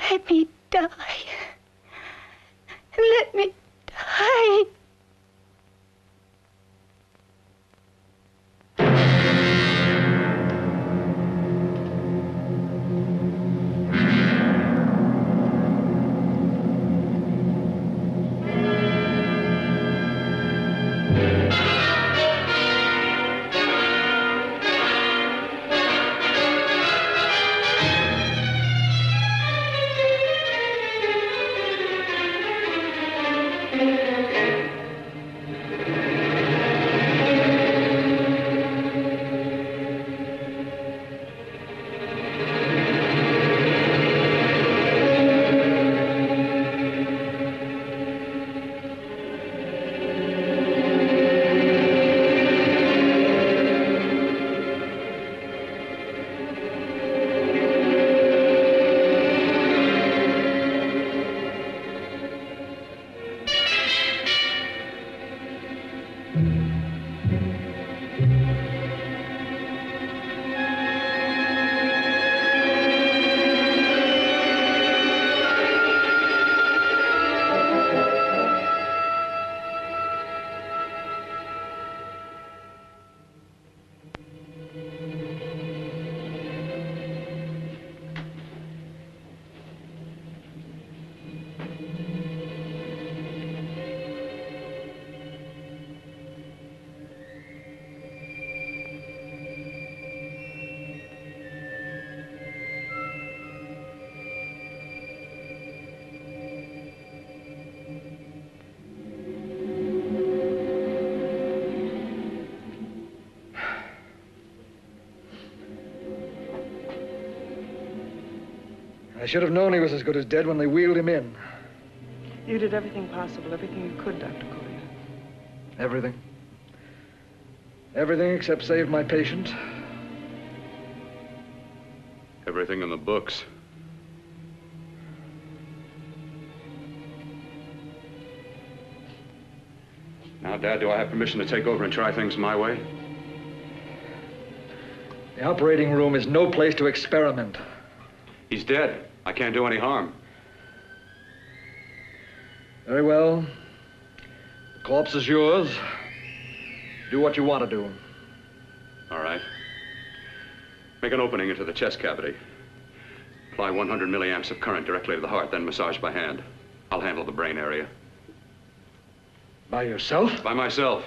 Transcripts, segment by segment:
Let me die. Let me die. I should have known he was as good as dead when they wheeled him in. You did everything possible, everything you could, Dr. Cortner. Everything. Everything except save my patient. Everything in the books. Now, Dad, do I have permission to take over and try things my way? The operating room is no place to experiment. He's dead. I can't do any harm. Very well. The corpse is yours. Do what you want to do. All right. Make an opening into the chest cavity. Apply 100 milliamps of current directly to the heart, then massage by hand. I'll handle the brain area. By yourself? By myself.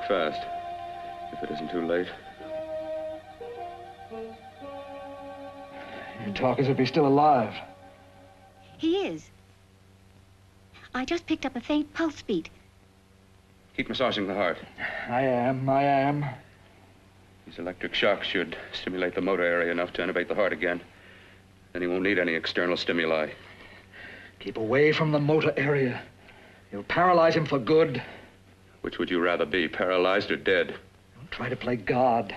Fast, if it isn't too late. You talk as if he's still alive. He is. I just picked up a faint pulse beat. Keep massaging the heart. I am. These electric shocks should stimulate the motor area enough to innervate the heart again. Then he won't need any external stimuli. Keep away from the motor area. You'll paralyze him for good. Which would you rather be, paralyzed or dead? Don't try to play God.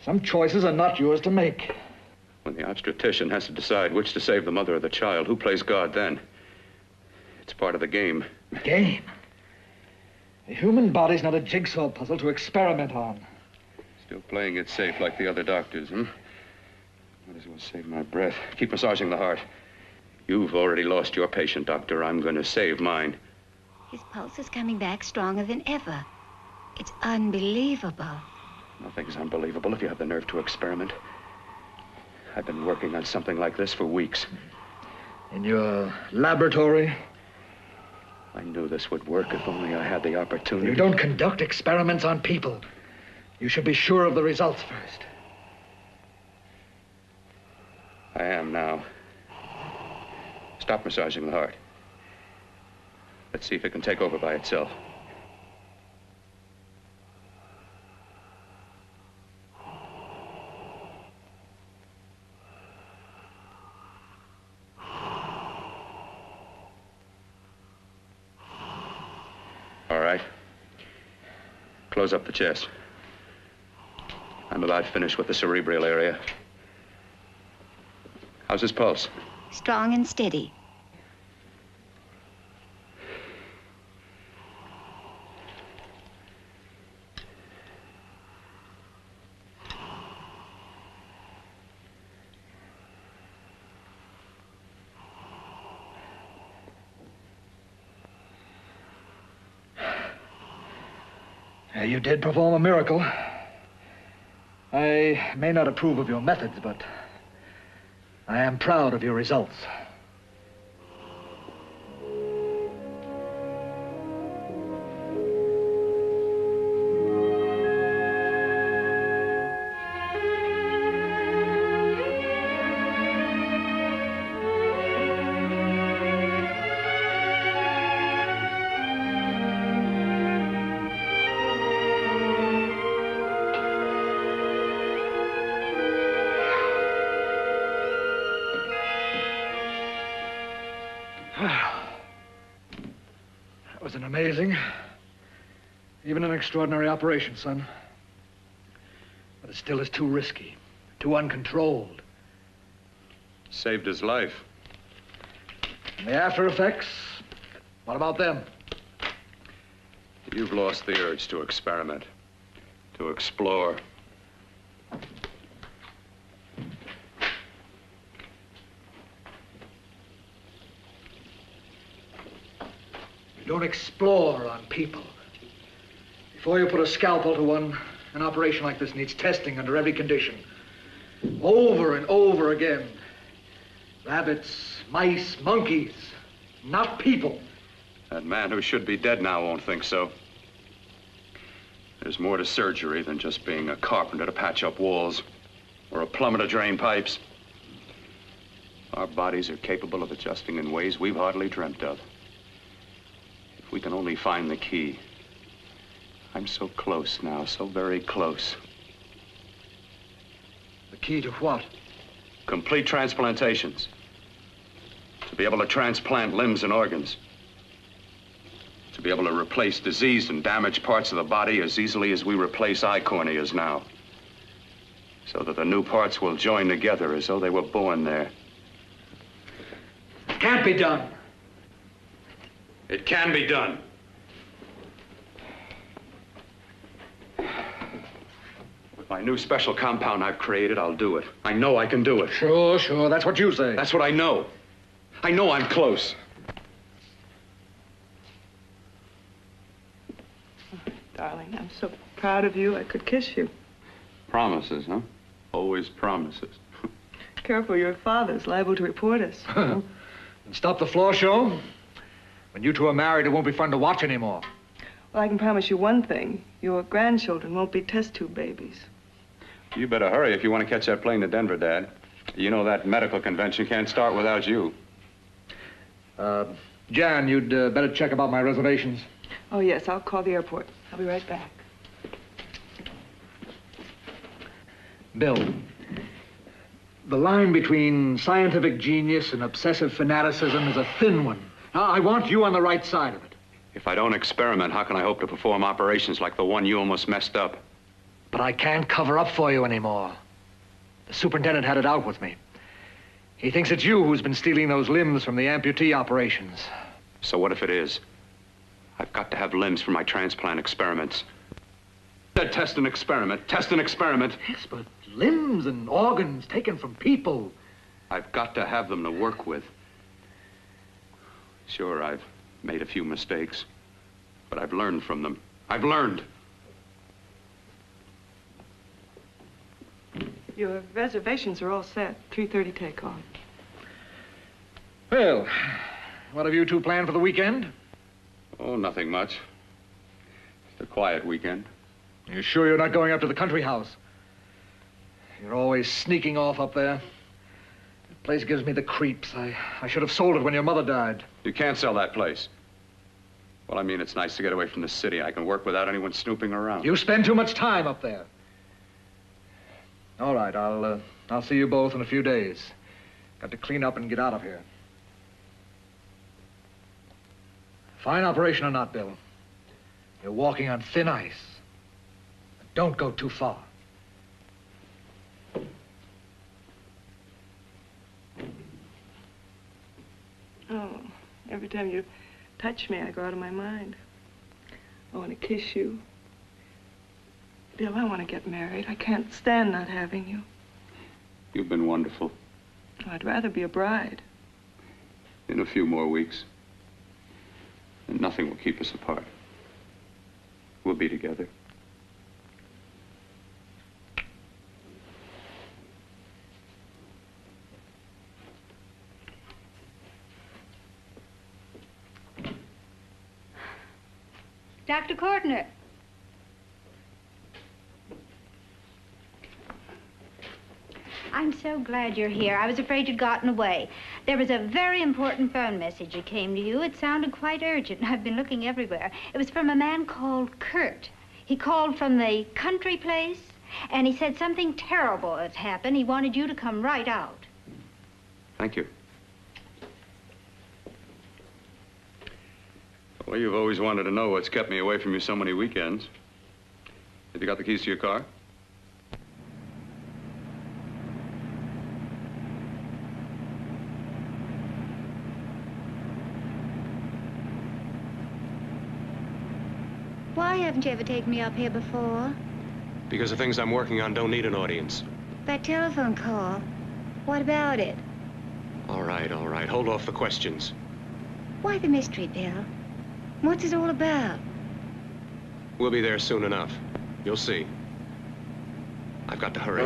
Some choices are not yours to make. When the obstetrician has to decide which to save the mother or the child, who plays God then? It's part of the game. Game? The human body's not a jigsaw puzzle to experiment on. Still playing it safe like the other doctors, hmm? Might as well save my breath. Keep massaging the heart. You've already lost your patient, Doctor. I'm going to save mine. His pulse is coming back stronger than ever. It's unbelievable. Nothing's unbelievable if you have the nerve to experiment. I've been working on something like this for weeks. In your laboratory? I knew this would work if only I had the opportunity. You don't conduct experiments on people. You should be sure of the results first. I am now. Stop massaging the heart. Let's see if it can take over by itself. All right. Close up the chest. I'm about finished with the cerebral area. How's his pulse? Strong and steady. You did perform a miracle. I may not approve of your methods, but I am proud of your results. That was an amazing, even an extraordinary operation, son. But it still is too risky, too uncontrolled. Saved his life. And the after effects, what about them? You've lost the urge to experiment, to explore. You don't explore on people. Before you put a scalpel to one, an operation like this needs testing under every condition. Over and over again. Rabbits, mice, monkeys, not people. That man who should be dead now won't think so. There's more to surgery than just being a carpenter to patch up walls or a plumber to drain pipes. Our bodies are capable of adjusting in ways we've hardly dreamt of. If we can only find the key. I'm so close now, so very close. The key to what? Complete transplantations. To be able to transplant limbs and organs. To be able to replace diseased and damaged parts of the body as easily as we replace eye corneas now. So that the new parts will join together as though they were born there. It can't be done. It can be done. With my new special compound I've created, I'll do it. I know I can do it. Sure, sure, that's what you say. That's what I know. I know I'm close. Darling, I'm so proud of you, I could kiss you. Promises, huh? Always promises. Careful, your father's liable to report us. And stop the floor show. When you two are married, it won't be fun to watch anymore. Well, I can promise you one thing. Your grandchildren won't be test tube babies. You better hurry if you want to catch that plane to Denver, Dad. You know that medical convention can't start without you. Jan, you'd better check about my reservations. Oh, yes, I'll call the airport. I'll be right back. Bill, the line between scientific genius and obsessive fanaticism is a thin one. Now, I want you on the right side of it. If I don't experiment, how can I hope to perform operations like the one you almost messed up? But I can't cover up for you anymore. The superintendent had it out with me. He thinks it's you who's been stealing those limbs from the amputee operations. So what if it is? I've got to have limbs for my transplant experiments. Test and experiment, test and experiment. Yes, but limbs and organs taken from people. I've got to have them to work with. Sure, I've made a few mistakes. I've learned from them. I've learned. Your reservations are all set. 3:30 takeoff. Well, what have you two planned for the weekend? Oh, nothing much. Just a quiet weekend. You sure you're not going up to the country house? You're always sneaking off up there. The place gives me the creeps. I should have sold it when your mother died. You can't sell that place. Well, I mean, it's nice to get away from the city. I can work without anyone snooping around. You spend too much time up there. All right, I'll see you both in a few days. Got to clean up and get out of here. Fine operation or not, Bill. You're walking on thin ice. Don't go too far. Oh, every time you touch me, I go out of my mind. I want to kiss you. Bill, I want to get married. I can't stand not having you. You've been wonderful. I'd rather be a bride. In a few more weeks. And nothing will keep us apart. We'll be together. Dr. Cortner. I'm so glad you're here. I was afraid you'd gotten away. There was a very important phone message that came to you. It sounded quite urgent. I've been looking everywhere. It was from a man called Kurt. He called from the country place, and he said something terrible had happened. He wanted you to come right out. Thank you. Well, you've always wanted to know what's kept me away from you so many weekends. Have you got the keys to your car? Why haven't you ever taken me up here before? Because the things I'm working on don't need an audience. That telephone call, what about it? All right, all right. Hold off the questions. Why the mystery, Bill? What's it all about? We'll be there soon enough. You'll see. I've got to hurry.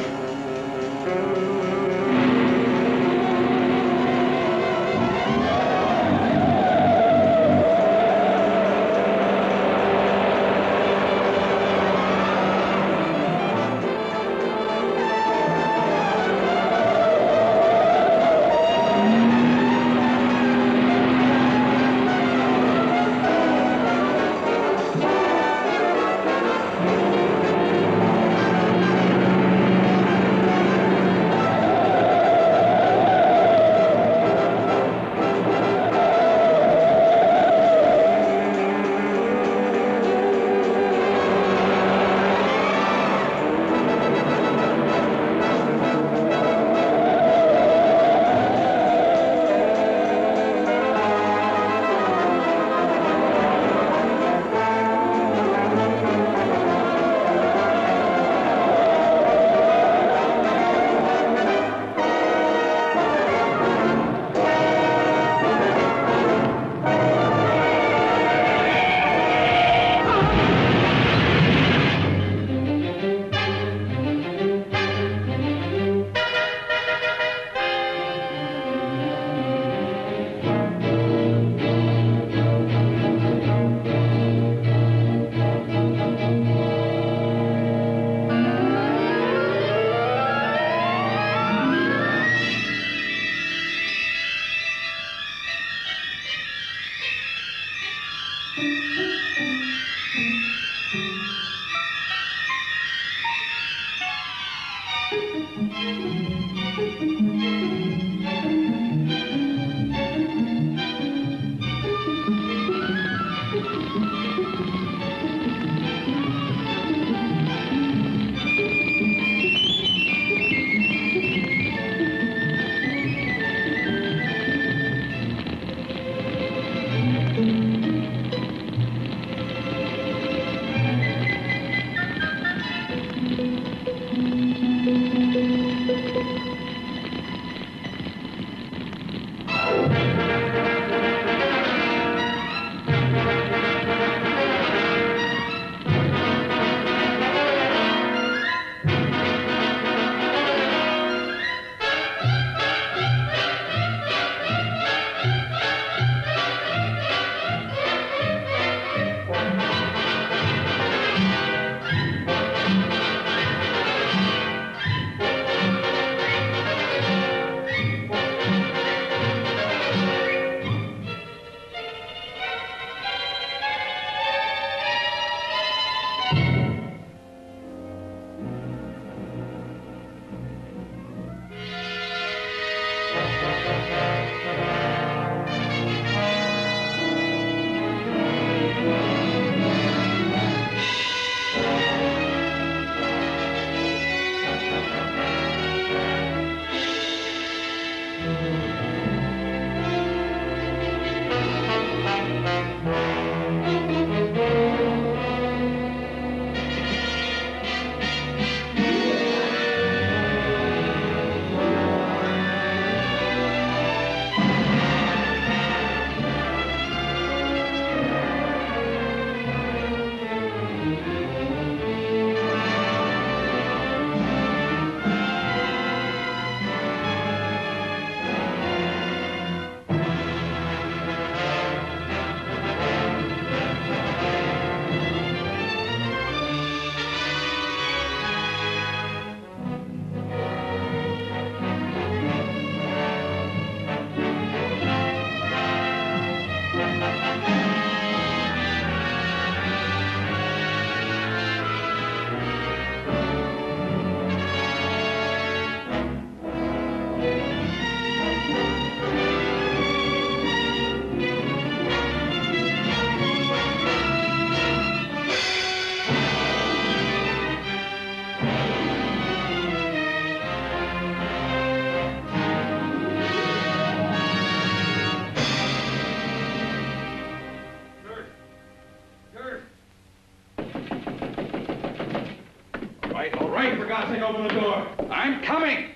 all right. For God's sake, open the door. I'm coming.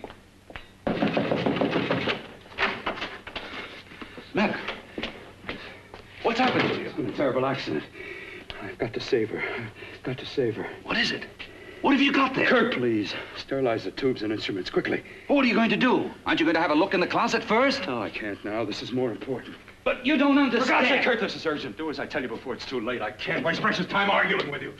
Mac, what's happened to you? It's been a terrible accident. I've got to save her. I've got to save her. What is it? What have you got there? Kirk, please. Sterilize the tubes and instruments quickly. What are you going to do? Aren't you going to have a look in the closet first? No, I can't now. This is more important. But you don't understand. For God's sake, Kurt, this is urgent. Do as I tell you before it's too late. I can't waste precious time arguing with you.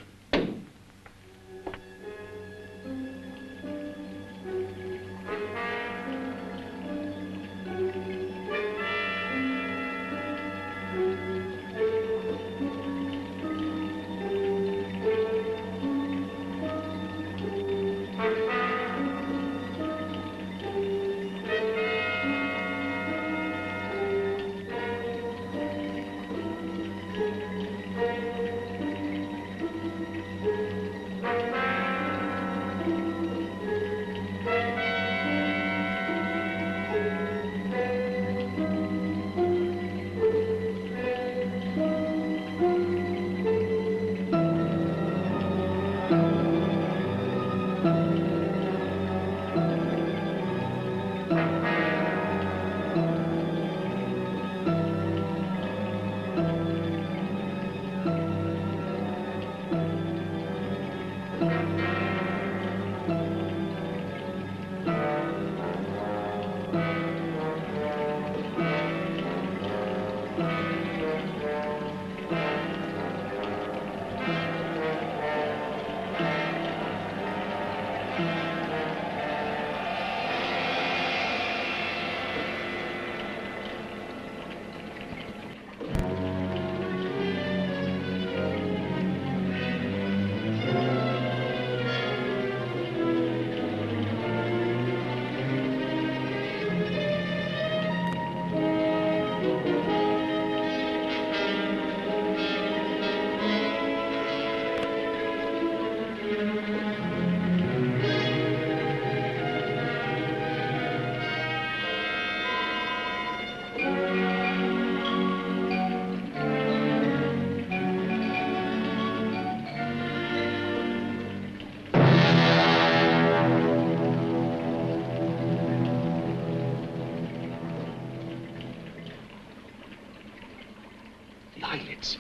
Eyelids.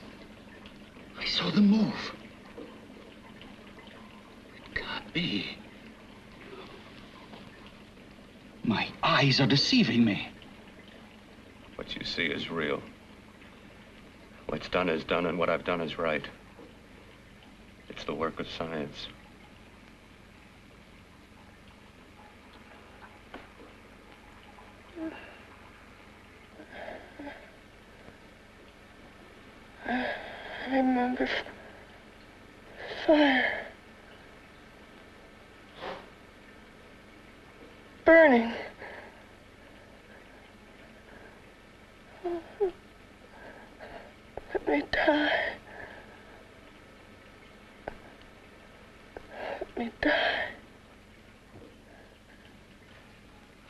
I saw them move. It can't be. My eyes are deceiving me. What you see is real. What's done is done, and what I've done is right. It's the work of science. I remember fire. Burning. Let me die. Let me die.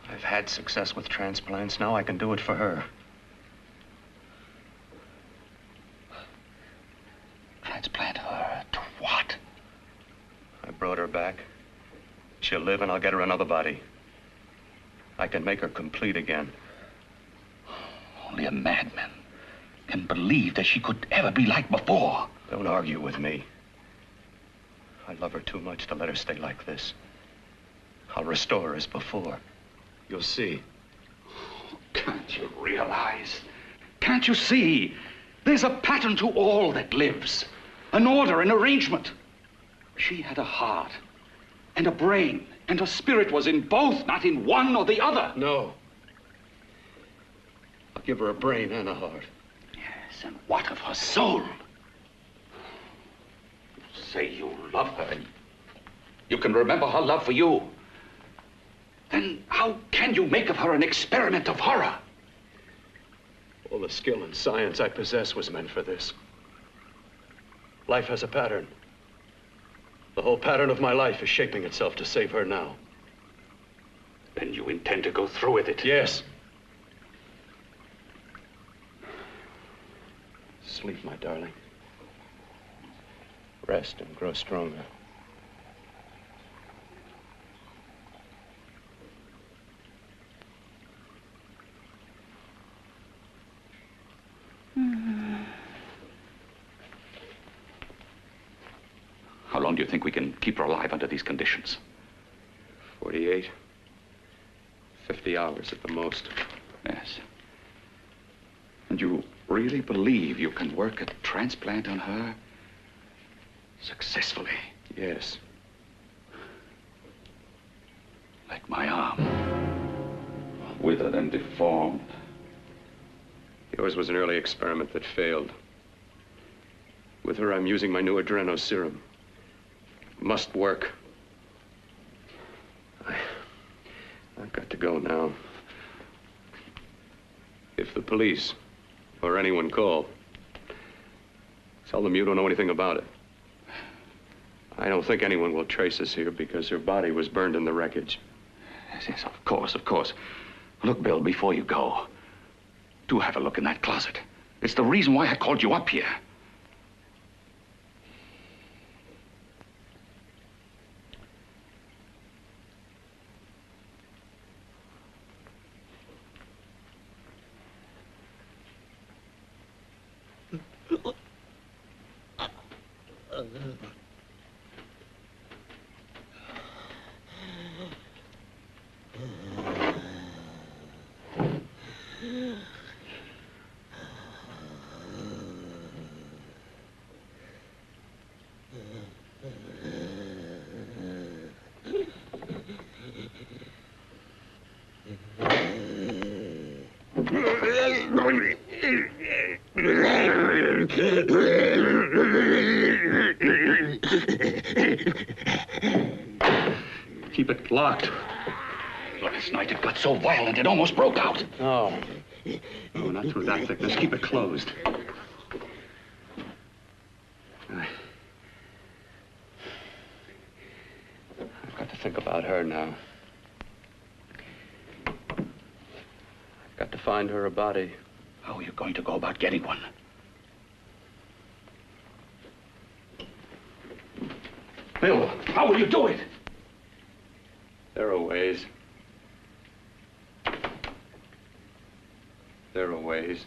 I've had success with transplants. Now I can do it for her. Transplant her to what? I brought her back. She'll live, and I'll get her another body. I can make her complete again. Only a madman can believe that she could ever be like before. Don't argue with me. I love her too much to let her stay like this. I'll restore her as before. You'll see. Can't you realize? Can't you see? There's a pattern to all that lives. An order, an arrangement. She had a heart and a brain, and her spirit was in both, not in one or the other. No. I'll give her a brain and a heart. Yes, and what of her soul? You say you love her, and you can remember her love for you. Then how can you make of her an experiment of horror? All the skill and science I possess was meant for this. Life has a pattern. The whole pattern of my life is shaping itself to save her now. Then you intend to go through with it? Yes. Sleep, my darling. Rest and grow stronger. long do you think we can keep her alive under these conditions? 48. 50 hours at the most. Yes. And you really believe you can work a transplant on her successfully? Yes. Like my arm. Withered and deformed. Yours was an early experiment that failed. With her, I'm using my new adreno serum. Must work. I've got to go now. If the police or anyone call, tell them you don't know anything about it. I don't think anyone will trace us here because her body was burned in the wreckage. Yes, of course, of course. Look, Bill, before you go, do have a look in that closet. It's the reason why I called you up here. Keep it locked. Last night it got so violent it almost broke out. Oh. Oh, not through that thickness. Keep it closed. I've got to think about her now. I've got to find her a body. How are you going to go about getting one? Bill, how will you do it? There are ways. There are ways.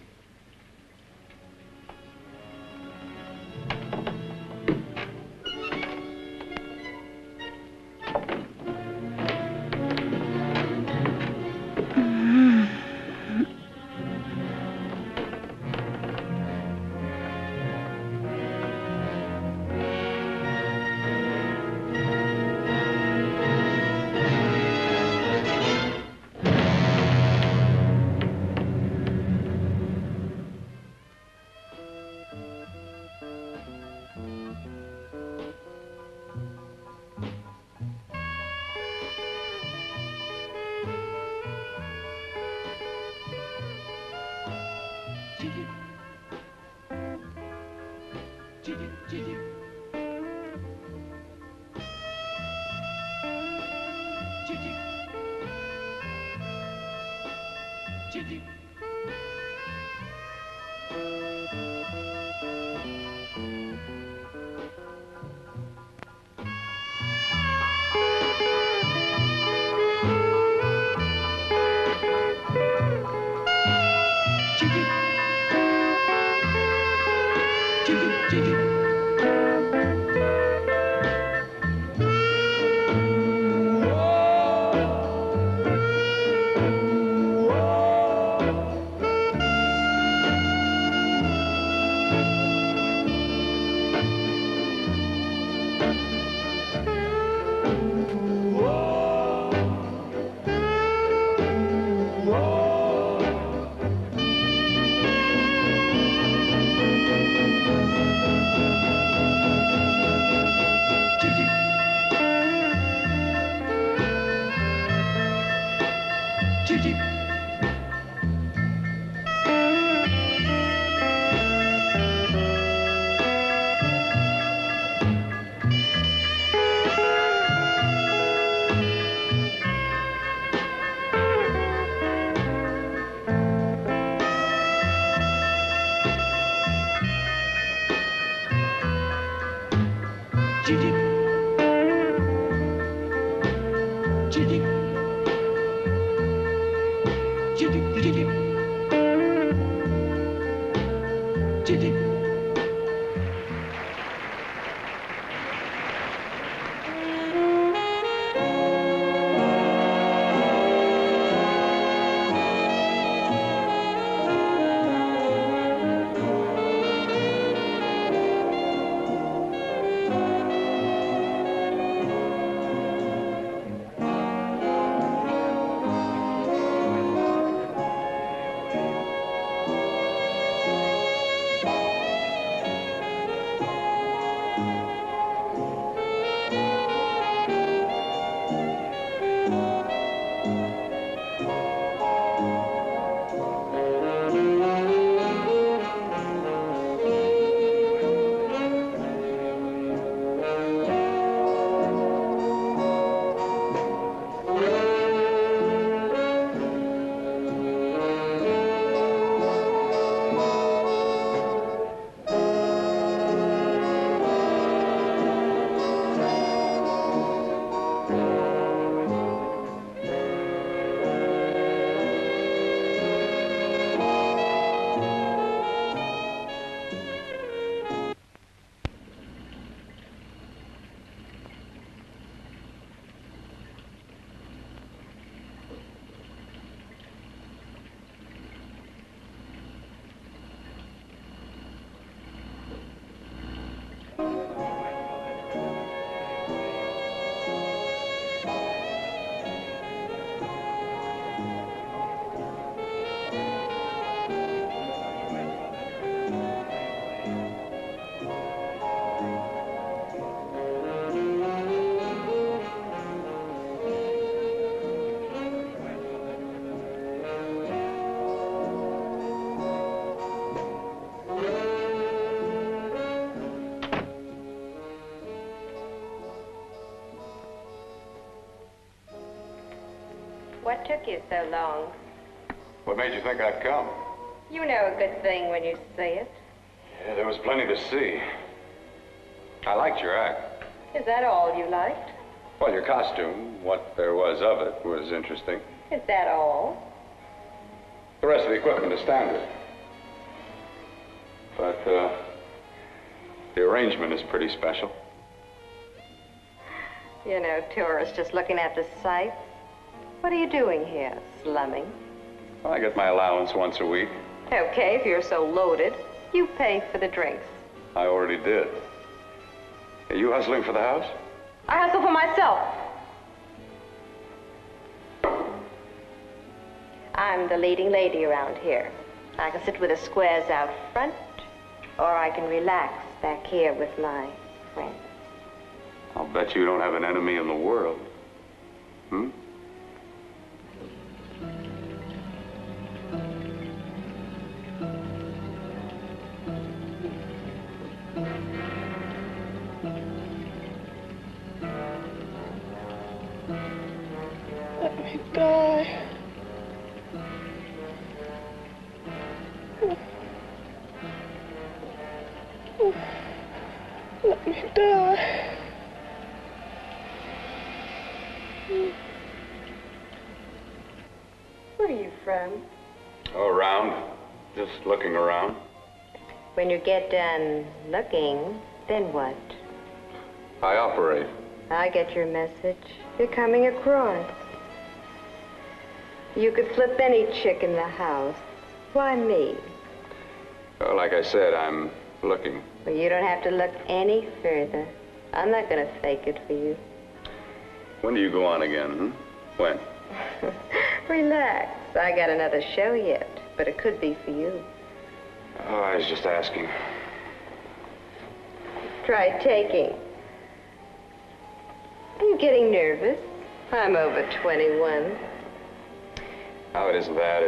What took you so long? What made you think I'd come? You know a good thing when you see it. Yeah, there was plenty to see. I liked your act. Is that all you liked? Well, your costume, what there was of it, was interesting. Is that all? The rest of the equipment is standard. But, the arrangement is pretty special. You know, tourists just looking at the sights. What are you doing here? Slumming? Well, I get my allowance once a week. Okay, if you're so loaded, you pay for the drinks. I already did. Are you hustling for the house? I hustle for myself. I'm the leading lady around here. I can sit with the squares out front, or I can relax back here with my friends. I'll bet you don't have an enemy in the world. Hmm? Let me die. Let me die. Where are you from? Oh, around. Just looking around. When you get done looking, then what? I operate. I get your message. You're coming across. You could flip any chick in the house. Why me? Well, like I said, I'm looking. Well, you don't have to look any further. I'm not going to fake it for you. When do you go on again, When? Relax. I got another show yet, but it could be for you. Oh, I was just asking. Try taking. Are you getting nervous? I'm over 21. Oh, it isn't that.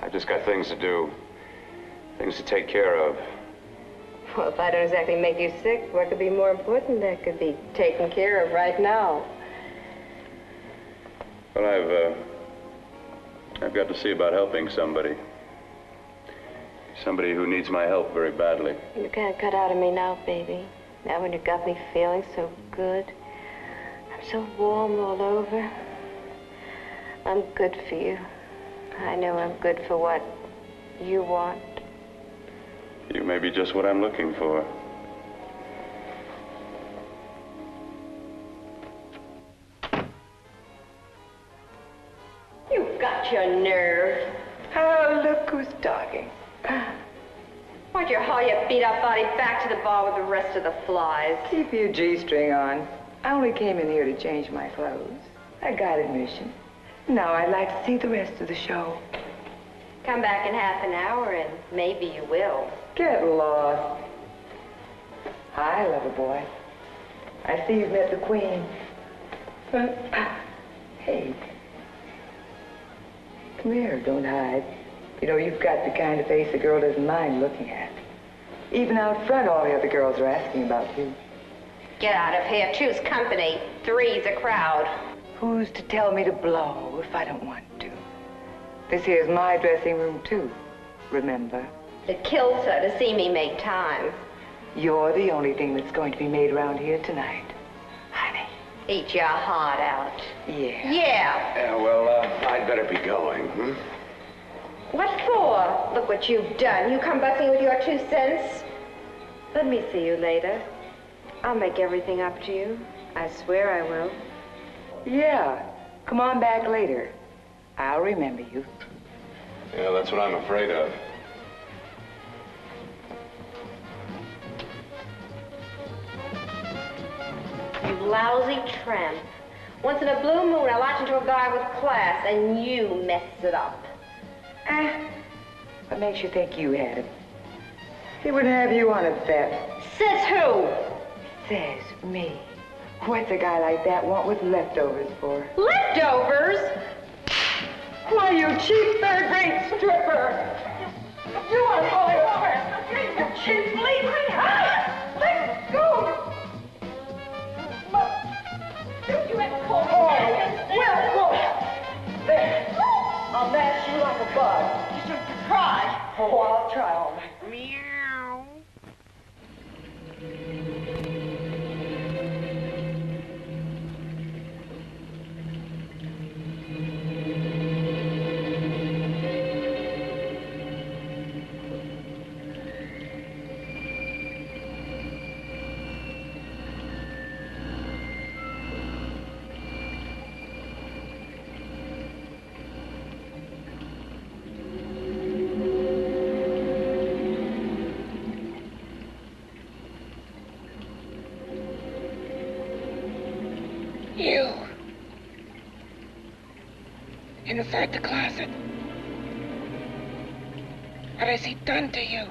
I've just got things to do. Things to take care of. Well, if I don't exactly make you sick, what could be more important that could be taken care of right now? Well, I've got to see about helping somebody. Somebody who needs my help very badly. You can't cut out of me now, baby. Now when you got me feeling so good. I'm so warm all over. I'm good for you. I know I'm good for what you want. You may be just what I'm looking for. You've got your nerve. Oh, look who's talking. Why don't you haul your beat-up body back to the bar with the rest of the flies? Keep your G-string on. I only came in here to change my clothes. I got admission. Now I'd like to see the rest of the show. Come back in half an hour and maybe you will. Get lost. Hi, lover boy. I see you've met the queen. Hey. Come here, don't hide. You know, you've got the kind of face a girl doesn't mind looking at. Even out front, all the other girls are asking about you. Get out of here. Choose company. Three's a crowd. Who's to tell me to blow if I don't want to? This here's my dressing room, too. Remember? It kills her to see me make time. You're the only thing that's going to be made around here tonight. Honey. Eat your heart out. Yeah. Yeah. Yeah, well, I'd better be going, What for? Look what you've done. You come busting with your 2 cents. Let me see you later. I'll make everything up to you. I swear I will. Yeah. Come on back later. I'll remember you. Yeah, that's what I'm afraid of. You lousy tramp. Once in a blue moon, I latch into a guy with class, and you messed it up. What makes you think you had him? He wouldn't have you on a bet. Says who? Says me. What's a guy like that want with leftovers for? Leftovers? Why, you cheap third-rate stripper! You are a holy woman! You cheap bleeding! Let go! Look! You ever call me? Oh, well, there! You. Inside the closet. What has he done to you?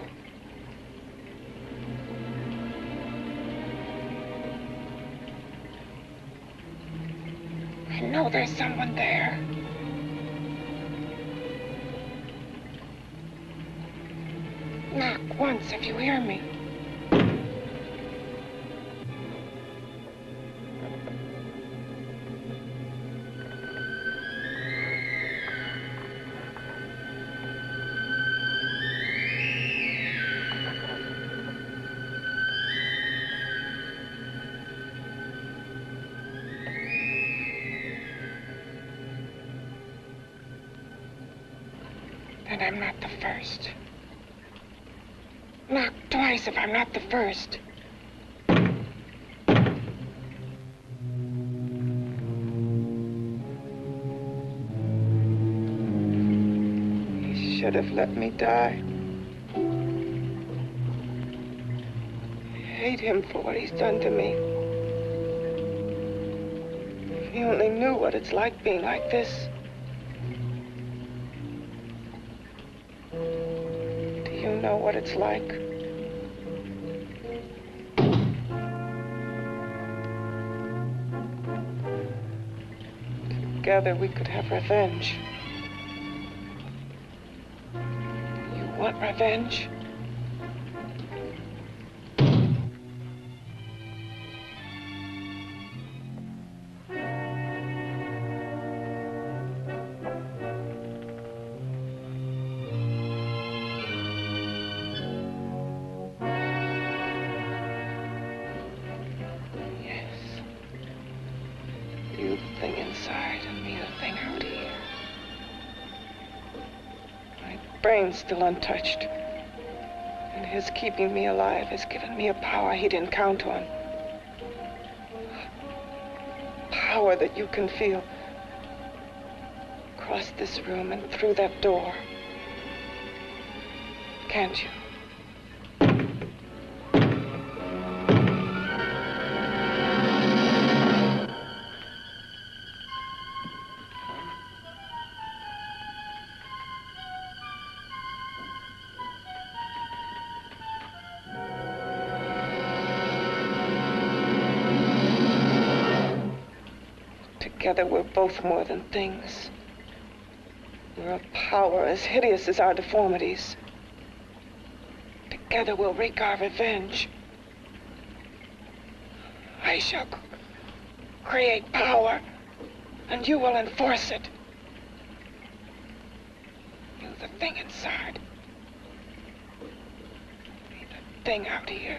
I know there's someone there. Knock once if you hear me. Then I'm not the first. Knock twice if I'm not the first. He should have let me die. I hate him for what he's done to me. If he only knew what it's like being like this. You know what it's like. Together we could have revenge. You want revenge? Brain's still untouched. And his keeping me alive has given me a power he didn't count on. Power that you can feel. Across this room and through that door. Can't you? Together we're both more than things. We're a power as hideous as our deformities. Together we'll wreak our revenge. I shall create power, and you will enforce it. You, the thing inside. Me, the thing out here.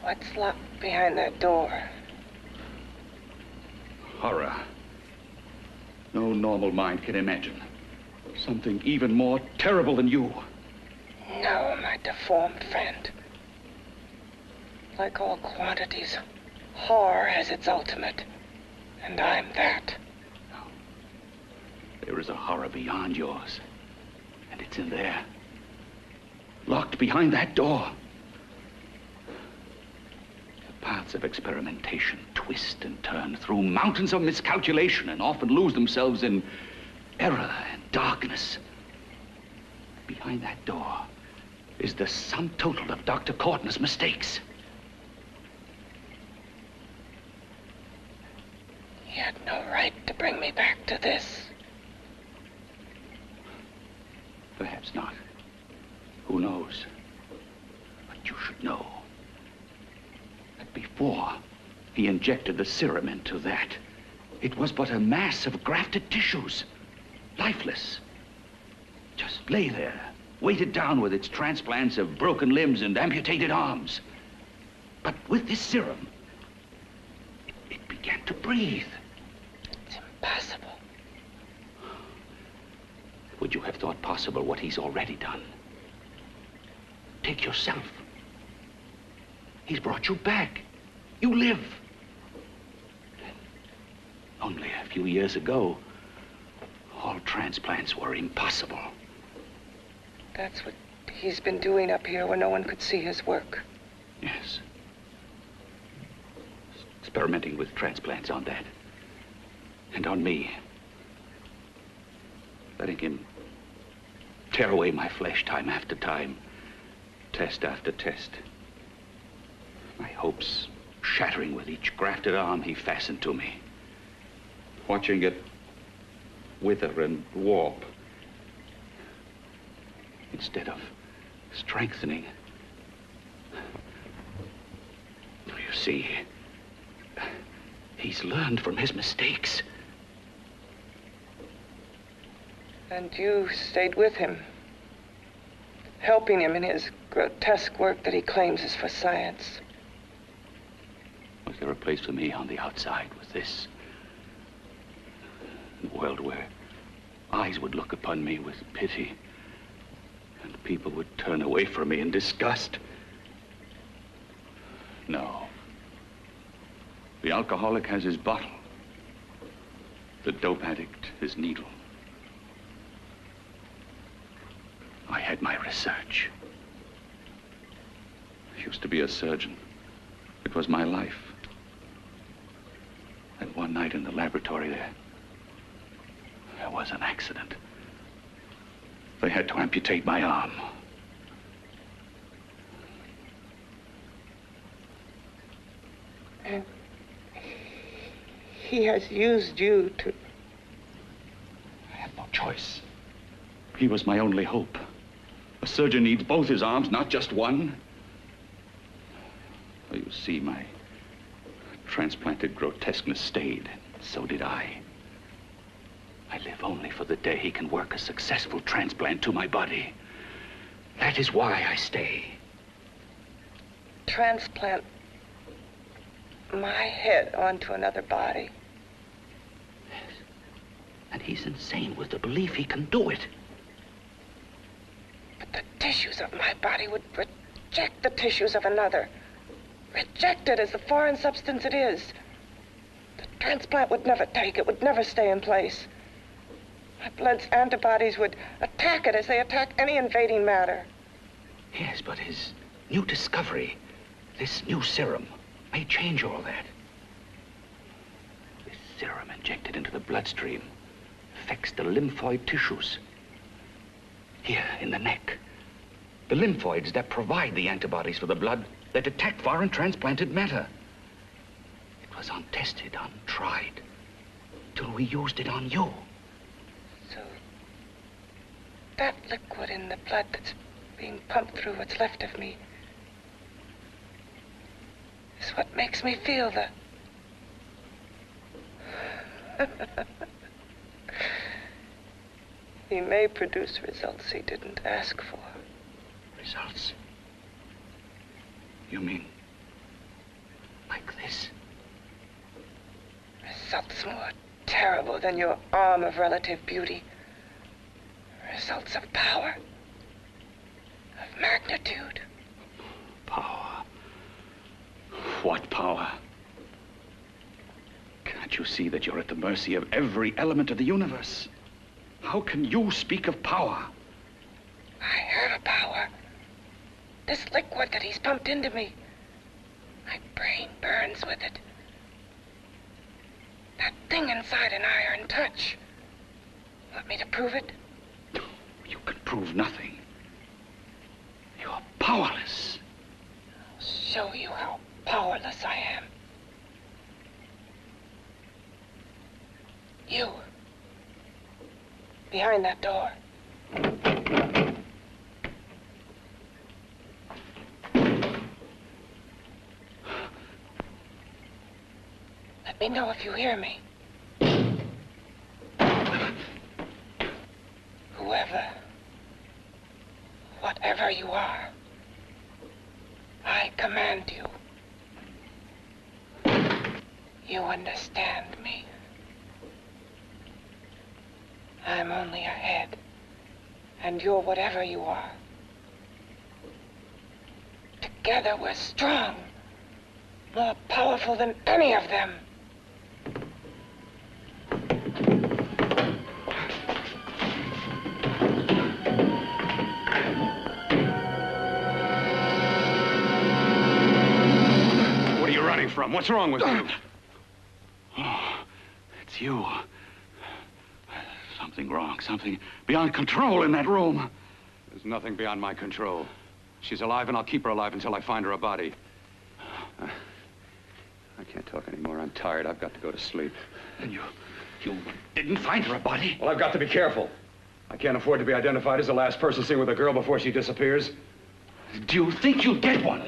What's locked behind that door? Horror. No normal mind can imagine something even more terrible than you. No, my deformed friend. Like all quantities, horror has its ultimate, and I'm that. There is a horror beyond yours, and it's in there, locked behind that door. The paths of experimentation twist and turn through mountains of miscalculation and often lose themselves in error and darkness. Behind that door is the sum total of Dr. Cortner's mistakes. He had no right to bring me back to this. Perhaps not. Who knows? But you should know that before he injected the serum into that, it was but a mass of grafted tissues, lifeless. Just lay there, weighted down with its transplants of broken limbs and amputated arms. But with this serum, it began to breathe. It's impossible. Would you have thought possible what he's already done? Take yourself. He's brought you back. You live. Only a few years ago, all transplants were impossible. That's what he's been doing up here where no one could see his work. Yes. Experimenting with transplants on that. And on me. Letting him tear away my flesh time after time, test after test. My hopes shattering with each grafted arm he fastened to me. Watching it wither and warp instead of strengthening. You see, he's learned from his mistakes. And you stayed with him, helping him in his grotesque work that he claims is for science. Was there a place for me on the outside with this? A world where eyes would look upon me with pity and people would turn away from me in disgust? No. The alcoholic has his bottle. The dope addict his needle. I had my research. I used to be a surgeon. It was my life. And one night in the laboratory there was an accident. They had to amputate my arm. And he has used you to... I had no choice. He was my only hope. A surgeon needs both his arms, not just one. Well, you see, my transplanted grotesqueness stayed. So did I. I live only for the day he can work a successful transplant to my body. That is why I stay. Transplant my head onto another body. Yes. And he's insane with the belief he can do it. But the tissues of my body would reject the tissues of another. Reject it as the foreign substance it is. The transplant would never take it, would never stay in place. My blood's antibodies would attack it as they attack any invading matter. Yes, but his new discovery, this new serum, may change all that. This serum injected into the bloodstream affects the lymphoid tissues. Here, in the neck. The lymphoids that provide the antibodies for the blood that attack foreign transplanted matter. It was untested, untried, till we used it on you. So, that liquid in the blood that's being pumped through what's left of me is what makes me feel the... He may produce results he didn't ask for. Results? You mean like this? Results more terrible than your arm of relative beauty. Results of power, of magnitude. Power. What power? Can't you see that you're at the mercy of every element of the universe? How can you speak of power? I have a power. This liquid that he's pumped into me. My brain burns with it. That thing inside an iron touch. Want me to prove it? You can prove nothing. You're powerless. I'll show you how powerless I am. You. Behind that door. Let me know if you hear me. Whoever, whatever you are, I command you. You understand me. I'm only a head, and you're whatever you are. Together we're strong, more powerful than any of them. What are you running from? What's wrong with you? Oh, it's you. Something wrong, something beyond control in that room. There's nothing beyond my control. She's alive, and I'll keep her alive until I find her a body. I can't talk anymore. I'm tired. I've got to go to sleep. And you didn't find her a body? Well, I've got to be careful. I can't afford to be identified as the last person seen with a girl before she disappears. Do you think you'll get one?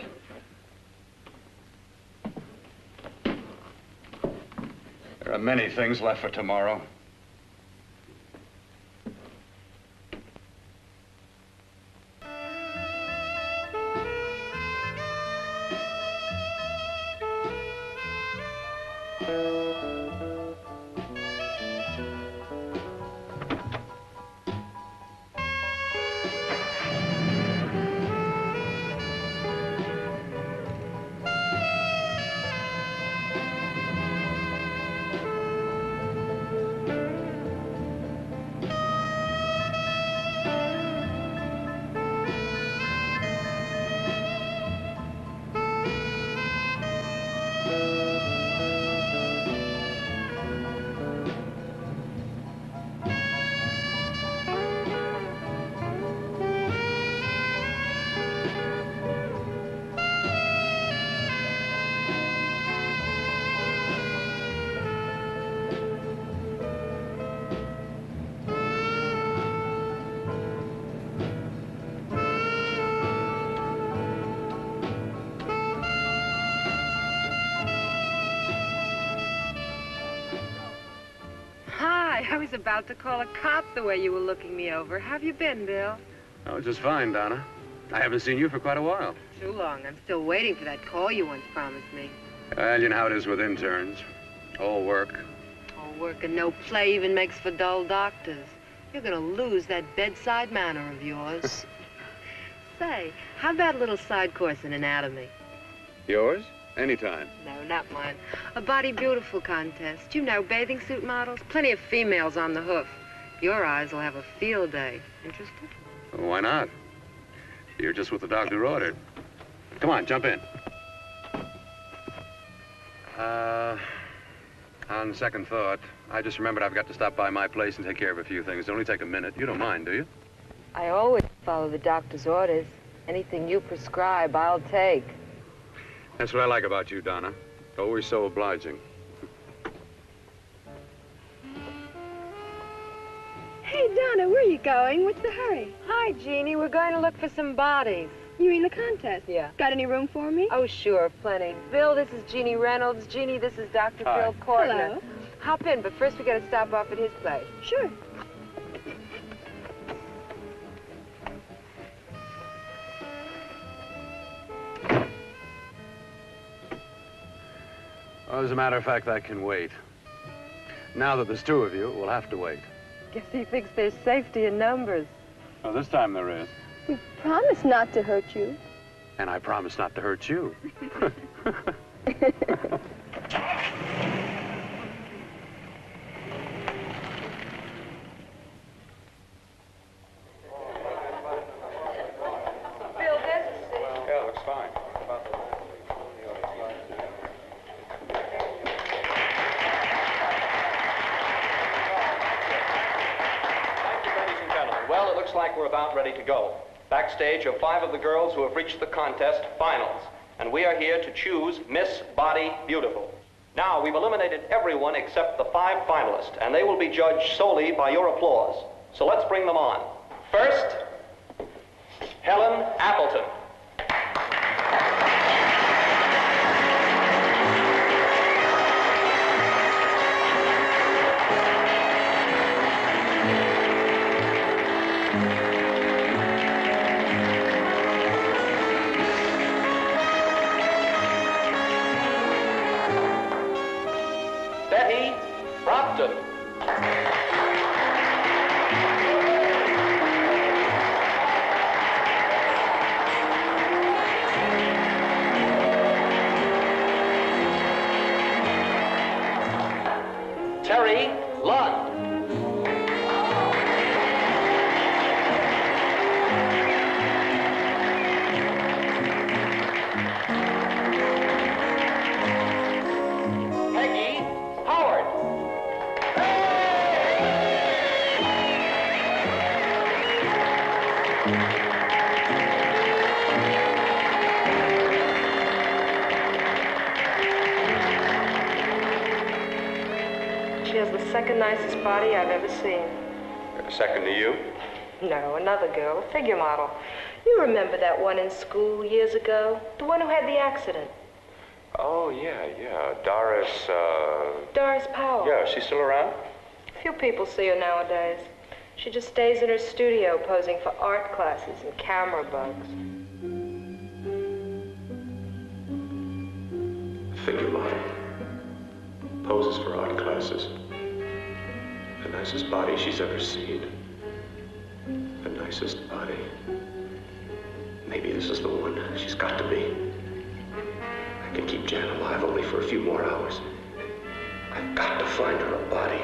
There are many things left for tomorrow. I was about to call a cop the way you were looking me over. How have you been, Bill? Oh, just fine, Donna. I haven't seen you for quite a while. Too long. I'm still waiting for that call you once promised me. Well, you know how it is with interns. All work. All work and no play even makes for dull doctors. You're gonna lose that bedside manner of yours. Say, how about a little side course in anatomy? Yours? Anytime. No, not mine. A body beautiful contest. You know, bathing suit models. Plenty of females on the hoof. Your eyes will have a field day. Interested? Well, why not? You're just what the doctor ordered. Come on, jump in. On second thought, I just remembered I've got to stop by my place and take care of a few things. It'll only take a minute. You don't mind, do you? I always follow the doctor's orders. Anything you prescribe, I'll take. That's what I like about you, Donna. Always so obliging. Hey, Donna, where are you going? What's the hurry? Hi, Jeannie. We're going to look for some bodies. You mean the contest? Yeah. Got any room for me? Oh, sure, plenty. Bill, this is Jeannie Reynolds. Jeannie, this is Dr. Hi. Bill Cortner. Hello. Hop in, but first we got to stop off at his place. Sure. Well, as a matter of fact, that can wait. Now that there's two of you, we'll have to wait. Guess he thinks there's safety in numbers. Well, this time there is. We promise not to hurt you. And I promise not to hurt you. Ready to go. Backstage are 5 of the girls who have reached the contest finals, and we are here to choose Miss Body Beautiful. Now, we've eliminated everyone except the 5 finalists, and they will be judged solely by your applause. So let's bring them on. First, Helen Appleton. Second nicest body I've ever seen. Second to you? No, another girl, a figure model. You remember that one in school years ago? The one who had the accident. Oh, yeah. Doris, Doris Powell. Yeah, she's still around? Few people see her nowadays. She just stays in her studio posing for art classes and camera bugs. Figure model. Poses for art classes. The nicest body she's ever seen. The nicest body. Maybe this is the one. She's got to be. I can keep Jan alive only for a few more hours. I've got to find her a body.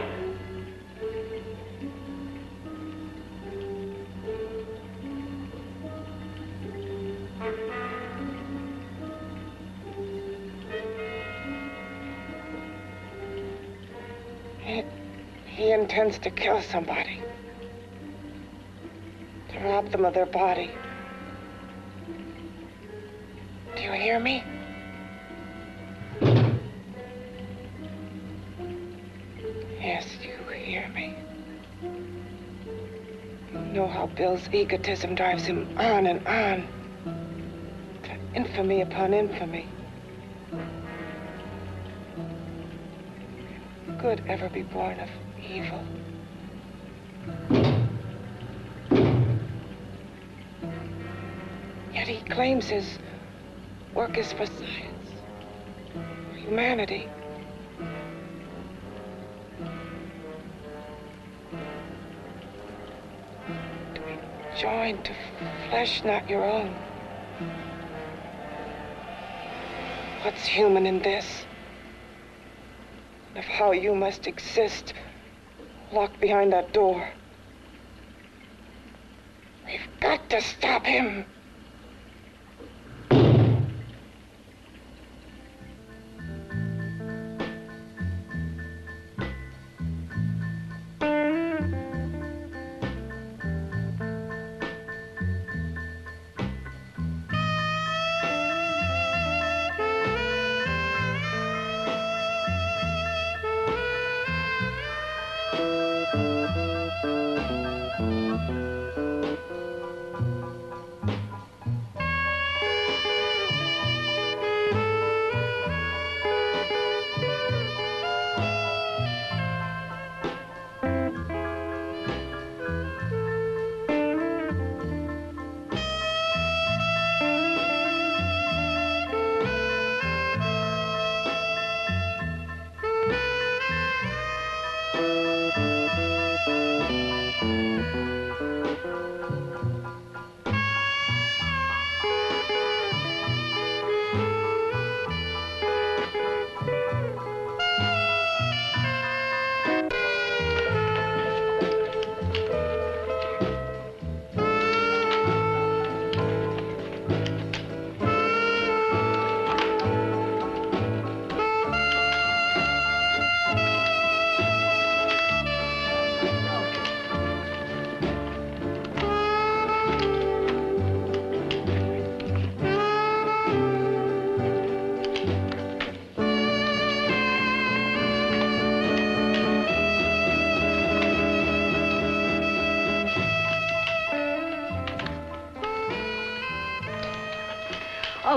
He intends to kill somebody. To rob them of their body. Do you hear me? Yes, you hear me. You know how Bill's egotism drives him on and on. To infamy upon infamy. Good ever be born of evil. Yet he claims his work is for science, for humanity. To be joined to flesh not your own. What's human in this? Of how you must exist, locked behind that door. We've got to stop him.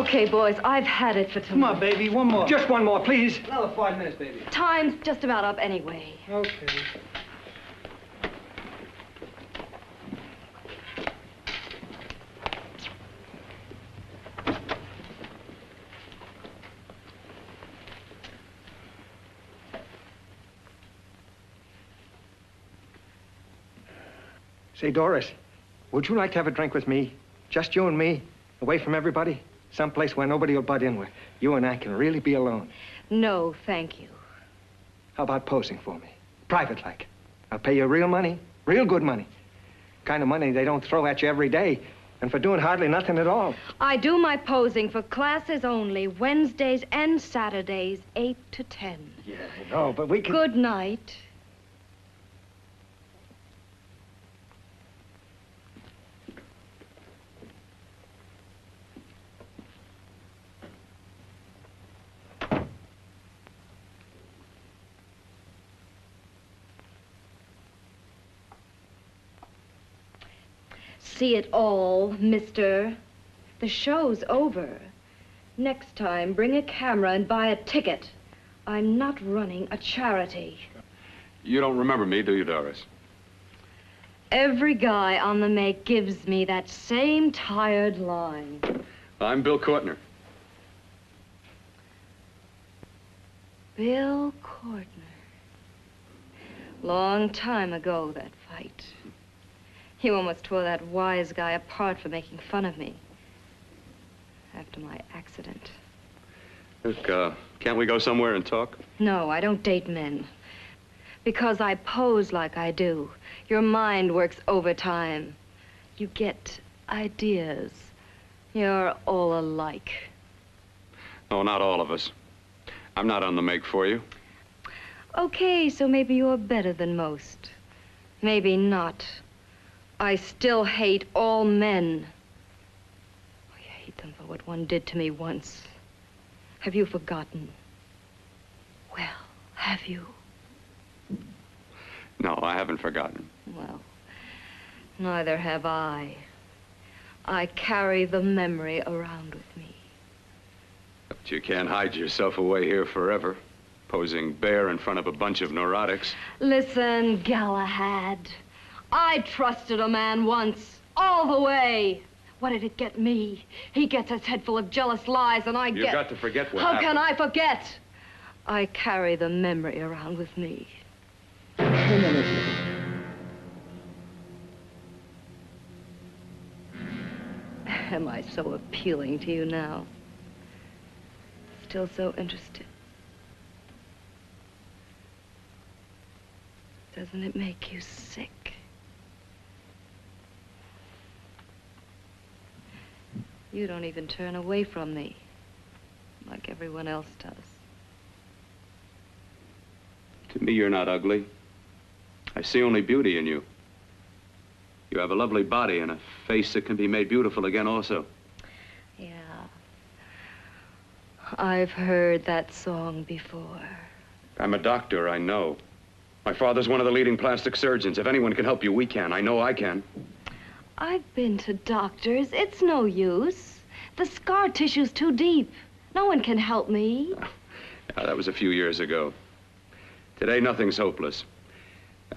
Okay, boys, I've had it for tonight. Come on, baby, one more. Just one more, please. Another 5 minutes, baby. Time's just about up anyway. Okay. Say, Doris, would you like to have a drink with me? Just you and me, away from everybody? Someplace where nobody will butt in, where you and I can really be alone. No, thank you. How about posing for me? Private like. I'll pay you real money, real good money. Kind of money they don't throw at you every day, and for doing hardly nothing at all. I do my posing for classes only, Wednesdays and Saturdays, 8 to 10. Yeah, I know, but we can... Good night. See it all, mister. The show's over. Next time, bring a camera and buy a ticket. I'm not running a charity. You don't remember me, do you, Doris? Every guy on the make gives me that same tired line. I'm Bill Cortner. Bill Cortner. Long time ago, that fight. You almost tore that wise guy apart for making fun of me. After my accident. Look, can't we go somewhere and talk? No, I don't date men. Because I pose like I do. Your mind works overtime. You get ideas. You're all alike. Oh, not all of us. I'm not on the make for you. Okay, so maybe you're better than most. Maybe not. I still hate all men. I hate them for what one did to me once. Have you forgotten? Well, have you? No, I haven't forgotten. Well, neither have I. I carry the memory around with me. But you can't hide yourself away here forever, posing bare in front of a bunch of neurotics. Listen, Galahad. I trusted a man once, all the way. What did it get me? He gets his head full of jealous lies, and I get... You've got to forget what How happened. can I forget? I carry the memory around with me. Am I so appealing to you now? Still so interested? Doesn't it make you sick? You don't even turn away from me, like everyone else does. To me, you're not ugly. I see only beauty in you. You have a lovely body and a face that can be made beautiful again also. Yeah. I've heard that song before. I'm a doctor, I know. My father's one of the leading plastic surgeons. If anyone can help you, we can. I know I can. I've been to doctors. It's no use. The scar tissue's too deep. No one can help me. Yeah, that was a few years ago. Today, nothing's hopeless.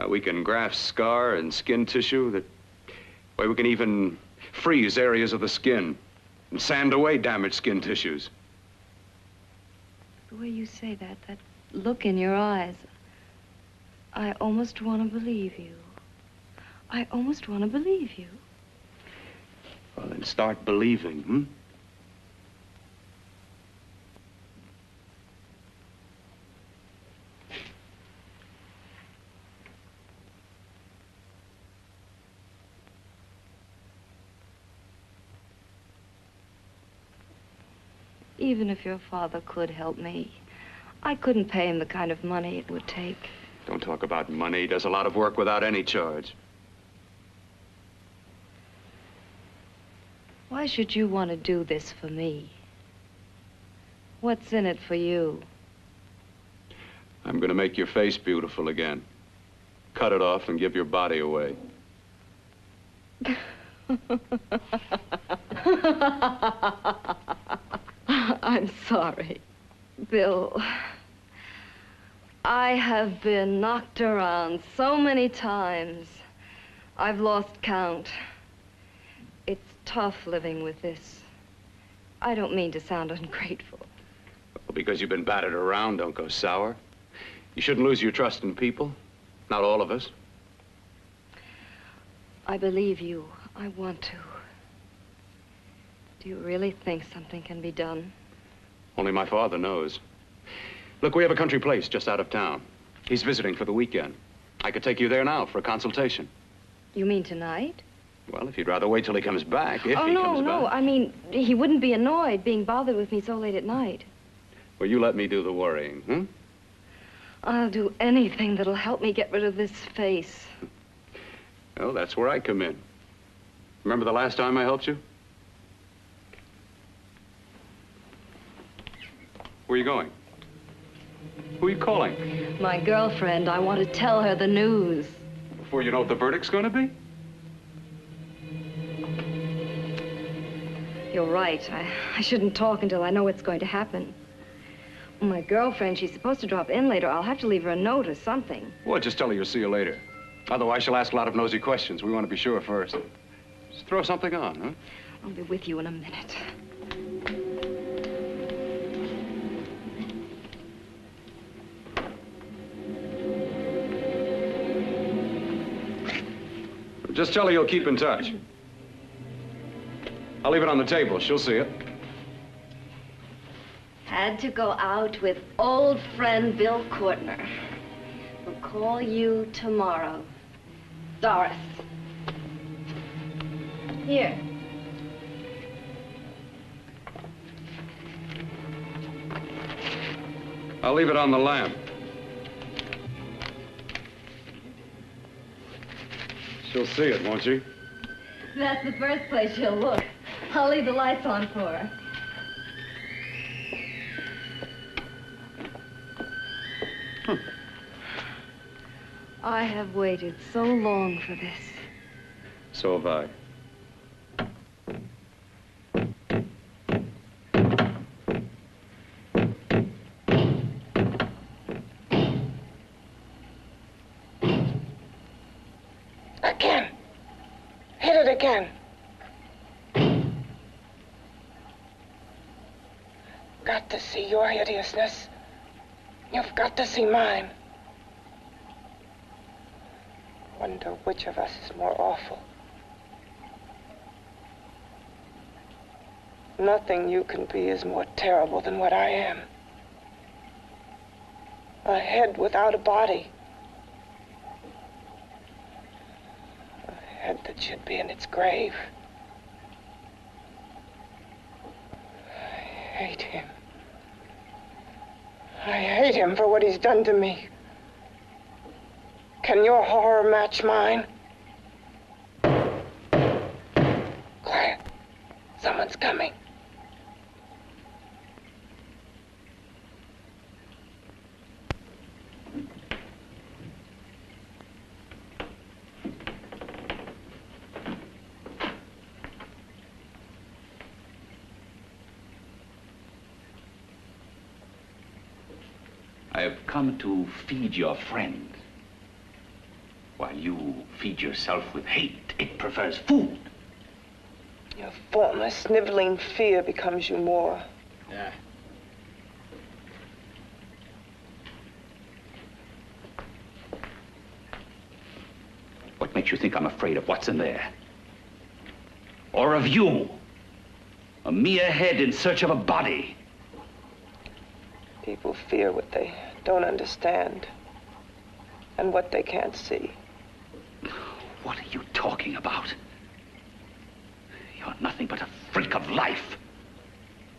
We can graft scar and skin tissue that... Well, we can even freeze areas of the skin and sand away damaged skin tissues. The way you say that look in your eyes, I almost want to believe you. I almost want to believe you. Well, then start believing, hmm? Even if your father could help me, I couldn't pay him the kind of money it would take. Don't talk about money. He does a lot of work without any charge. Why should you want to do this for me? What's in it for you? I'm going to make your face beautiful again. Cut it off and give your body away. I'm sorry. Bill, I have been knocked around so many times. I've lost count. It's tough living with this. I don't mean to sound ungrateful. Well, because you've been battered around, don't go sour. You shouldn't lose your trust in people. Not all of us. I believe you. I want to. Do you really think something can be done? Only my father knows. Look, we have a country place just out of town. He's visiting for the weekend. I could take you there now for a consultation. You mean tonight? Well, if you'd rather wait till he comes back, if he comes back. No. I mean, he wouldn't be annoyed being bothered with me so late at night. Well, you let me do the worrying, hmm? I'll do anything that'll help me get rid of this face. Well, that's where I come in. Remember the last time I helped you? Where are you going? Who are you calling? My girlfriend. I want to tell her the news. Before you know what the verdict's going to be? You're right. I shouldn't talk until I know what's going to happen. My girlfriend, she's supposed to drop in later. I'll have to leave her a note or something. Well, just tell her you'll see you later. Otherwise, she'll ask a lot of nosy questions. We want to be sure first. Just throw something on, huh? I'll be with you in a minute. Just tell her you'll keep in touch. I'll leave it on the table. She'll see it. Had to go out with old friend Bill Cortner. We'll call you tomorrow. Doris. Here. I'll leave it on the lamp. She'll see it, won't she? That's the first place she'll look. I'll leave the lights on for her. I have waited so long for this. So have I. Again. Hit it again. Got to see your hideousness. You've got to see mine. Wonder which of us is more awful. Nothing you can be is more terrible than what I am. A head without a body. A head that should be in its grave. I hate him. I hate him for what he's done to me. Can your horror match mine? Quiet. Someone's coming. I have come to feed your friend. While you feed yourself with hate, it prefers food. Your former sniveling fear becomes you more. Yeah. What makes you think I'm afraid of what's in there? Or of you? A mere head in search of a body. People fear what they don't understand and what they can't see. What are you talking about? You're nothing but a freak of life.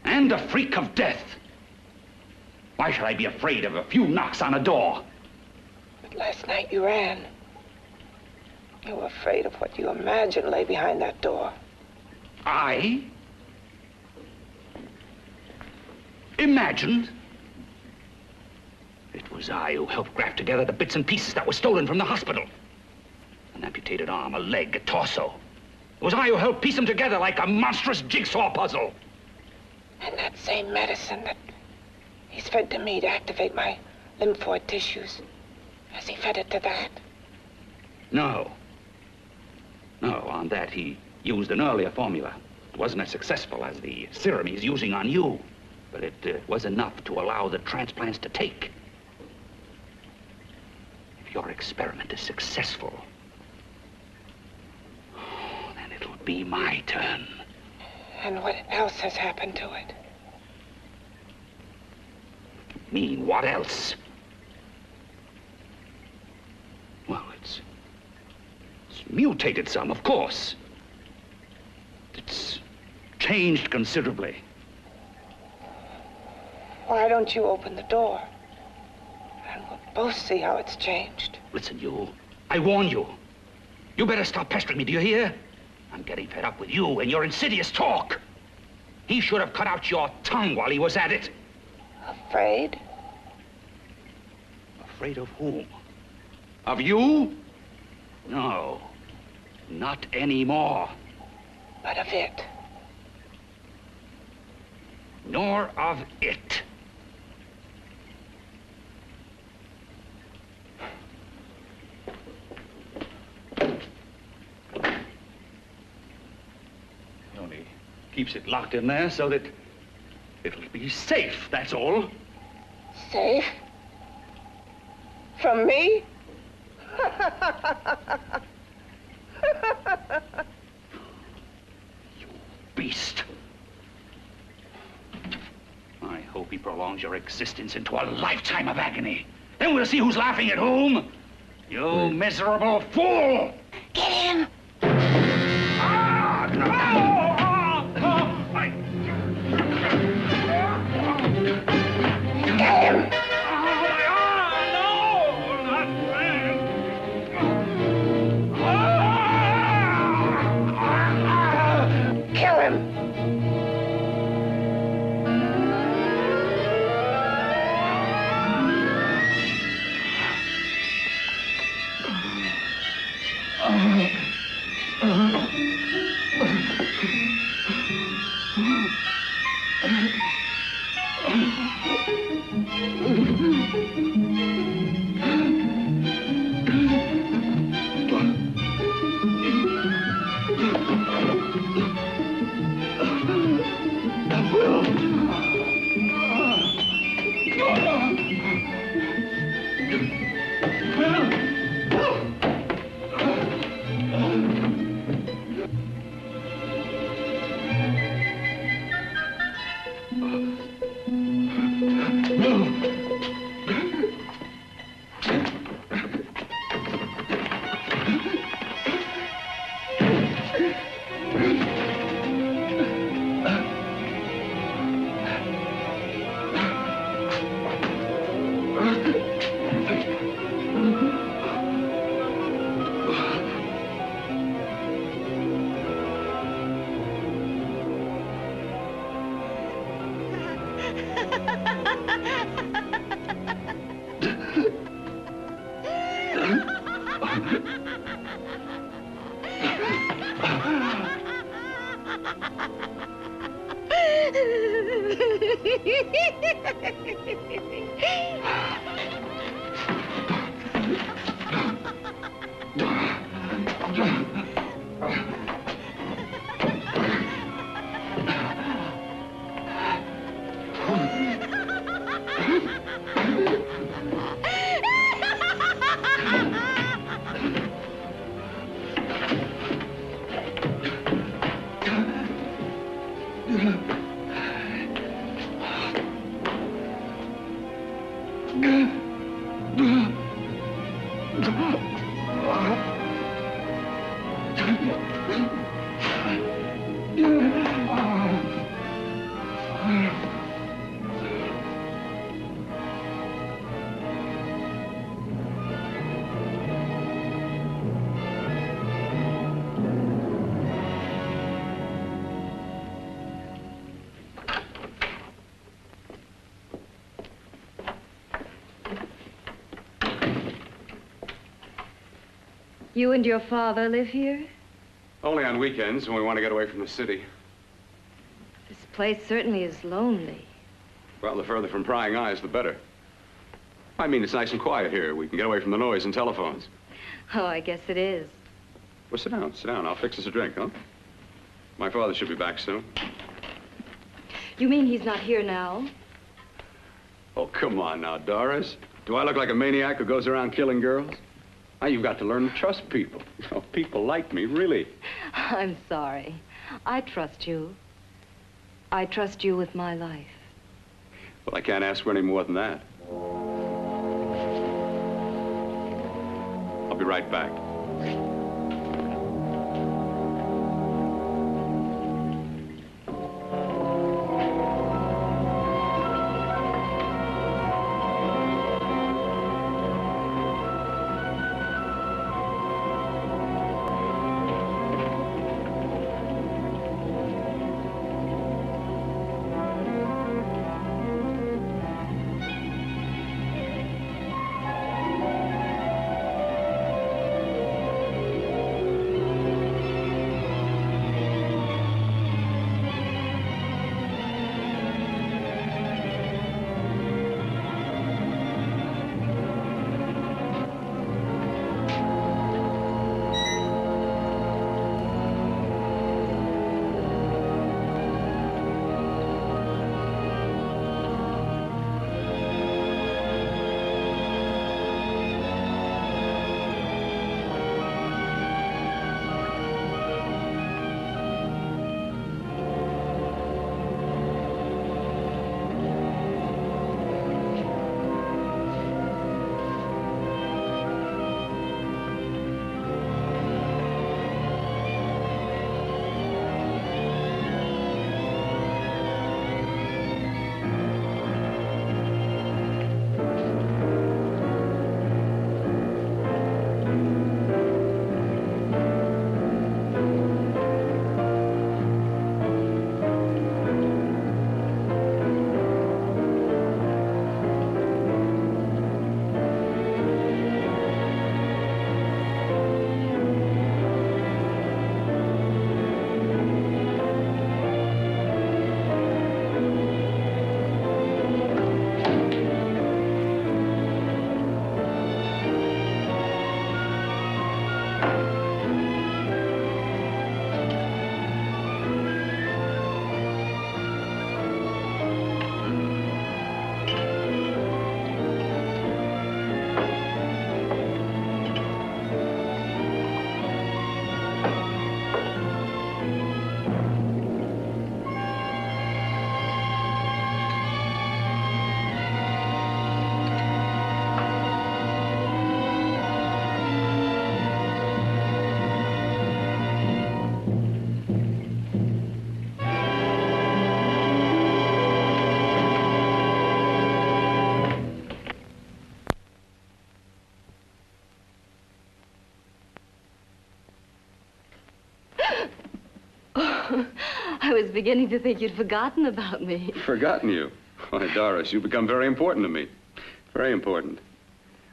And a freak of death. Why should I be afraid of a few knocks on a door? But last night you ran. You were afraid of what you imagined lay behind that door. I? Imagined? It was I who helped graft together the bits and pieces that were stolen from the hospital. An amputated arm, a leg, a torso. It was I who helped piece them together like a monstrous jigsaw puzzle. And that same medicine that he's fed to me to activate my lymphoid tissues. Has he fed it to that? No. No, on that he used an earlier formula. It wasn't as successful as the serum he's using on you, but it was enough to allow the transplants to take. If your experiment is successful, then it'll be my turn. And what else has happened to it? Mean, what else? Well, it's mutated some, of course. It's changed considerably. Why don't you open the door? And we'll both see how it's changed. Listen, you. I warned you. You better stop pestering me, do you hear? I'm getting fed up with you and your insidious talk. He should have cut out your tongue while he was at it. Afraid? Afraid of whom? Of you? No, not anymore. But of it. Nor of it. He only keeps it locked in there so that it'll be safe, that's all. Safe? From me? You beast. I hope he prolongs your existence into a lifetime of agony. Then we'll see who's laughing at whom. You miserable fool! Get him! Get him! Kill him! You and your father live here? Only on weekends when we want to get away from the city. This place certainly is lonely. Well, the further from prying eyes, the better. I mean, it's nice and quiet here. We can get away from the noise and telephones. Oh, I guess it is. Well, sit down, sit down. I'll fix us a drink, huh? My father should be back soon. You mean he's not here now? Oh, come on now, Doris. Do I look like a maniac who goes around killing girls? Now, you've got to learn to trust people. You know, people like me, really. I'm sorry. I trust you. I trust you with my life. Well, I can't ask for any more than that. I'll be right back. I was beginning to think you'd forgotten about me. Forgotten you? Why, Doris, you've become very important to me. Very important.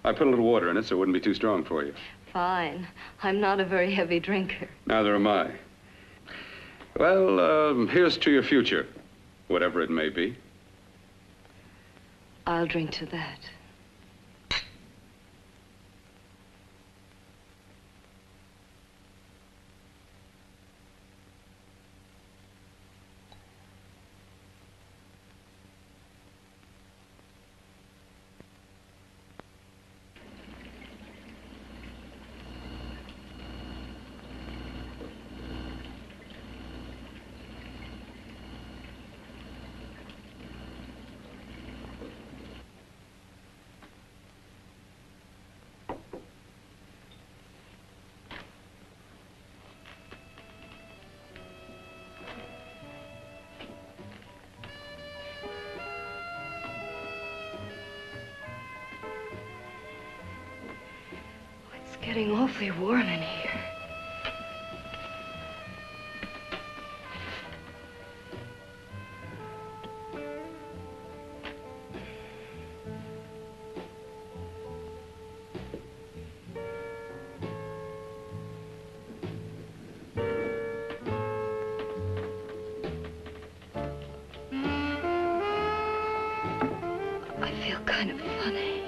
I put a little water in it so it wouldn't be too strong for you. Fine. I'm not a very heavy drinker. Neither am I. Well, here's to your future, whatever it may be. I'll drink to that. Getting awfully warm in here. kind of funny.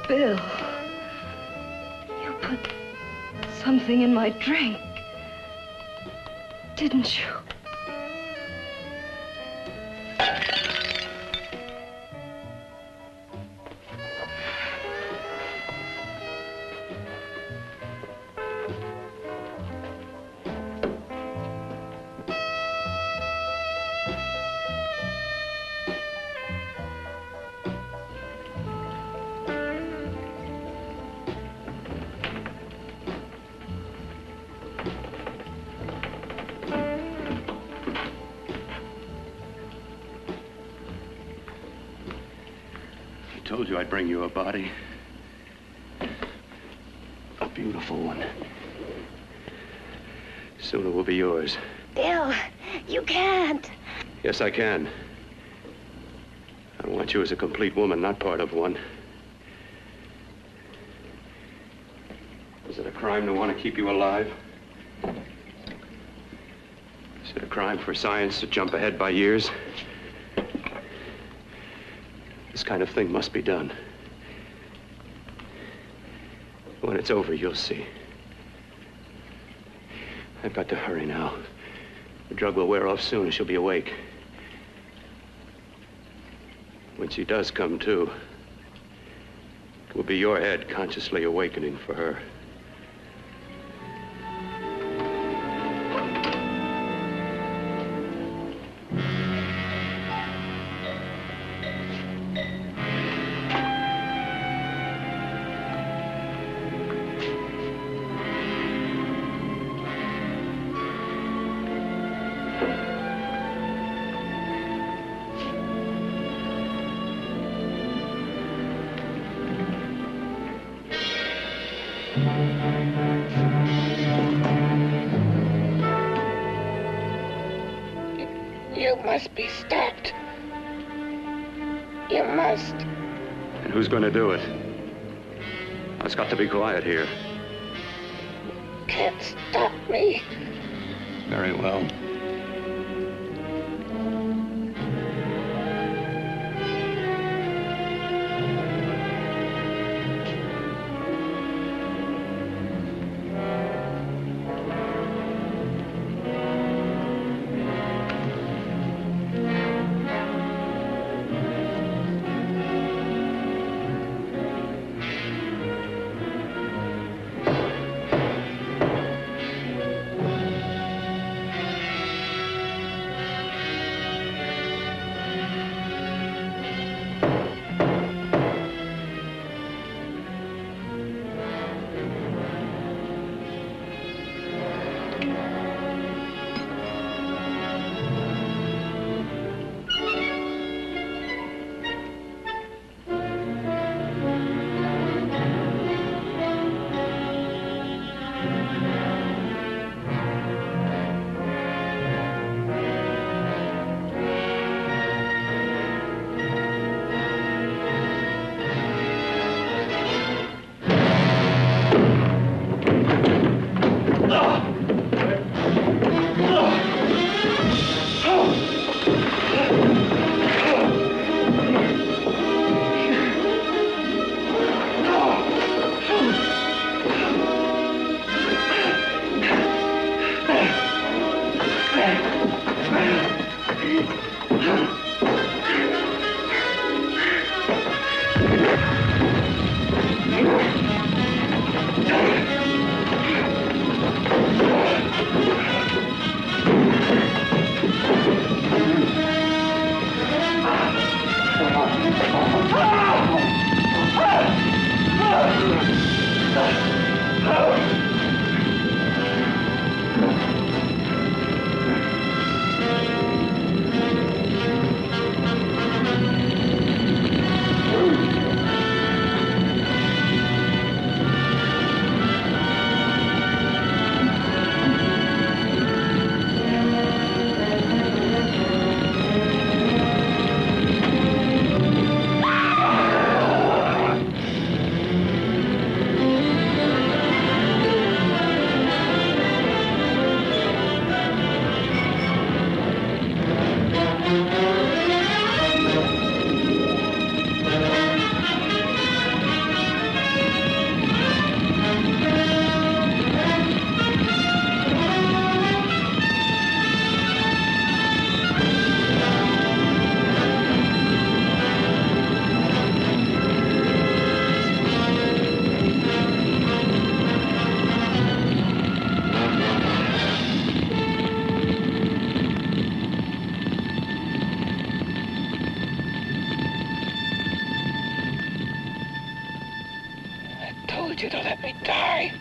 Bill, you put something in my drink, didn't you? I told you I'd bring you a body. A beautiful one. Soon it will be yours. Bill, you can't. Yes, I can. I want you as a complete woman, not part of one. Is it a crime to want to keep you alive? Is it a crime for science to jump ahead by years? This kind of thing must be done. When it's over, you'll see. I've got to hurry now. The drug will wear off soon and she'll be awake. When she does come to, it will be your head consciously awakening for her. You must be stopped. You must. And who's going to do it? It's got to be quiet here. Can't stop me. Very well. you to let me die.